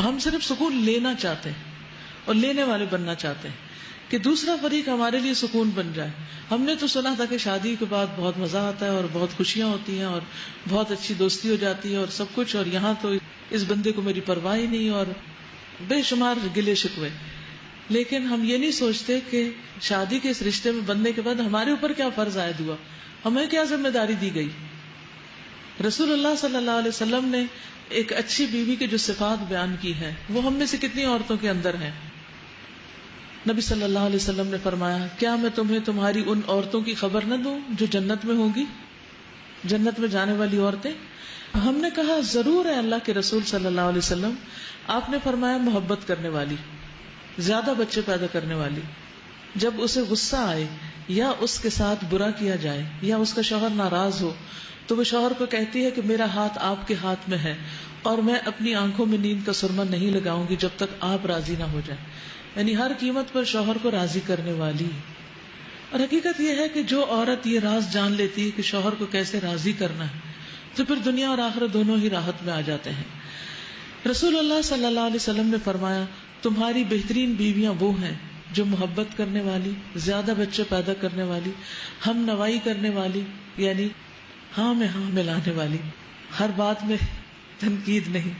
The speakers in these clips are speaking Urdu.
ہم صرف سکون لینا چاہتے ہیں اور لینے والے بننا چاہتے ہیں کہ دوسرا فریق ہمارے لیے سکون بن جائے. ہم نے تو سنا تھا کہ شادی کے بعد بہت مزہ آتا ہے اور بہت خوشیاں ہوتی ہیں اور بہت اچھی دوستی ہو جاتی ہے اور سب کچھ, اور یہاں تو اس بندے کو میری پرواہ ہی نہیں اور بے شمار گلے شکوے. لیکن ہم یہ نہیں سوچتے کہ شادی کے اس رشتے میں بننے کے بعد ہمارے اوپر کیا فرض عائد ہوا, ہمیں کیا ذمہ داری دی گئی. رسول اللہ صلی اللہ علیہ وسلم نے ایک اچھی بیوی کی جو صفات بیان کی ہے وہ ہم میں سے کتنی عورتوں کے اندر ہیں. نبی صلی اللہ علیہ وسلم نے فرمایا, کیا میں تمہیں تمہاری ان عورتوں کی خبر نہ دوں جو جنت میں ہوں گی, جنت میں جانے والی عورتیں. ہم نے کہا ضرور ہے اللہ کے رسول صلی اللہ علیہ وسلم. آپ نے فرمایا محبت کرنے والی, زیادہ بچے پیدا کرنے والی. جب اسے غصہ آئے یا اس کے ساتھ برا کیا جائے یا اس کا شوہر ناراض ہو تو وہ شوہر کو کہتی ہے کہ میرا ہاتھ آپ کے ہاتھ میں ہے اور میں اپنی آنکھوں میں نیند کا سرما نہیں لگاؤں گی جب تک آپ راضی نہ ہو جائیں. یعنی ہر قیمت پر شوہر کو راضی کرنے والی. اور حقیقت یہ ہے کہ جو عورت یہ راز جان لیتی ہے کہ شوہر کو کیسے راضی کرنا ہے تو پھر دنیا اور آخرت دونوں ہی راحت میں آ جاتے ہیں. رسول اللہ صلی اللہ علیہ وسلم نے فرمایا, تمہاری بہترین بیویاں وہ ہیں جو محبت کرنے والی, زیادہ بچے پیدا کرنے والی, ہم نوائی کرنے والی یعنی ہاں میں ہاں ملانے والی, ہر بات میں تنقید نہیں,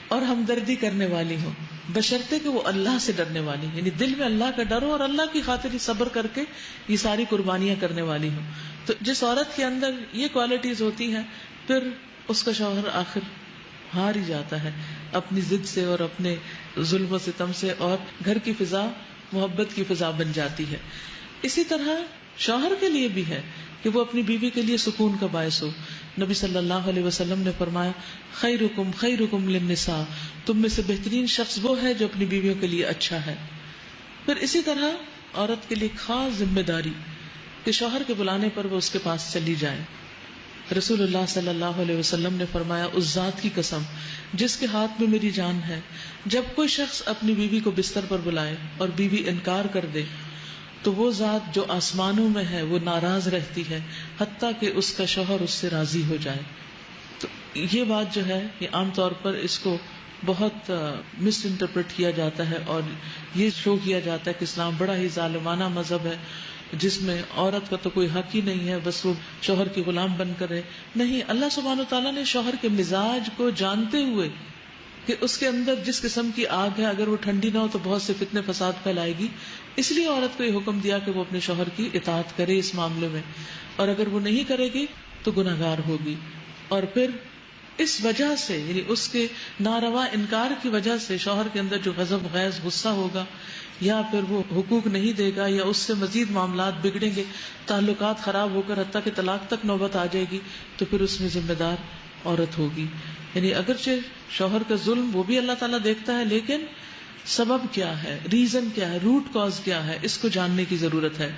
اور ہمدردی کرنے والی ہوں, بشرطے کہ وہ اللہ سے ڈرنے والی, یعنی دل میں اللہ کا ڈر ہو اور اللہ کی خاطر ہی صبر کر کے یہ ساری قربانیاں کرنے والی ہوں. تو جس عورت کے اندر یہ کوالٹیز ہوتی ہیں پھر اس کا شوہر آخر ہار ہی جاتا ہے اپنی ضد سے اور اپنے ظلم و ستم سے, اور گھر کی فضا محبت کی فضا بن جاتی ہے. اسی طرح شوہر کے لیے بھی ہے کہ وہ اپنی بیوی کے لیے سکون کا باعث ہو. نبی صلی اللہ علیہ وسلم نے فرمایا, خیرکم خیرکم للنساء, تم میں سے بہترین شخص وہ ہے جو اپنی بیویوں کے لیے اچھا ہے. پھر اسی طرح عورت کے لیے خاص ذمہ داری کہ شوہر کے بلانے پر وہ اس کے پاس چلی جائے. رسول اللہ صلی اللہ علیہ وسلم نے فرمایا, اس ذات کی قسم جس کے ہاتھ میں میری جان ہے, جب کوئی شخص اپنی بیوی کو بستر پر بلائے اور بیوی انکار کر دے تو وہ ذات جو آسمانوں میں ہے وہ ناراض رہتی ہے حتیٰ کہ اس کا شوہر اس سے راضی ہو جائے. تو یہ بات جو ہے یہ عام طور پر اس کو بہت مس انٹرپریٹ کیا جاتا ہے اور یہ شو کیا جاتا ہے کہ اسلام بڑا ہی ظالمانہ مذہب ہے جس میں عورت کا تو کوئی حق ہی نہیں ہے, بس وہ شوہر کی غلام بن کر رہے. نہیں, اللہ سبحانہ وتعالیٰ نے شوہر کے مزاج کو جانتے ہوئے کہ اس کے اندر جس قسم کی آگ ہے اگر وہ ٹھنڈی نہ ہو تو بہت سے فتنے فساد پھیلائے گی, اس لیے عورت کو یہ حکم دیا کہ وہ اپنے شوہر کی اطاعت کرے اس معاملے میں, اور اگر وہ نہیں کرے گی تو گناہگار ہوگی. اور پھر اس وجہ سے یعنی اس کے ناروا انکار کی وجہ سے شوہر کے اندر جو غضب غیظ غصہ ہوگا یا پھر وہ حقوق نہیں دے گا یا اس سے مزید معاملات بگڑیں گے, تعلقات خراب ہو کر حتیٰ کہ طلاق تک نوبت آ جائے گی, تو پھر اس میں ذمہ دار عورت ہوگی. یعنی اگرچہ شوہر کا ظلم وہ بھی اللہ تعالیٰ دیکھتا ہے, لیکن سبب کیا ہے, ریزن کیا ہے, روٹ کاز کیا ہے, اس کو جاننے کی ضرورت ہے.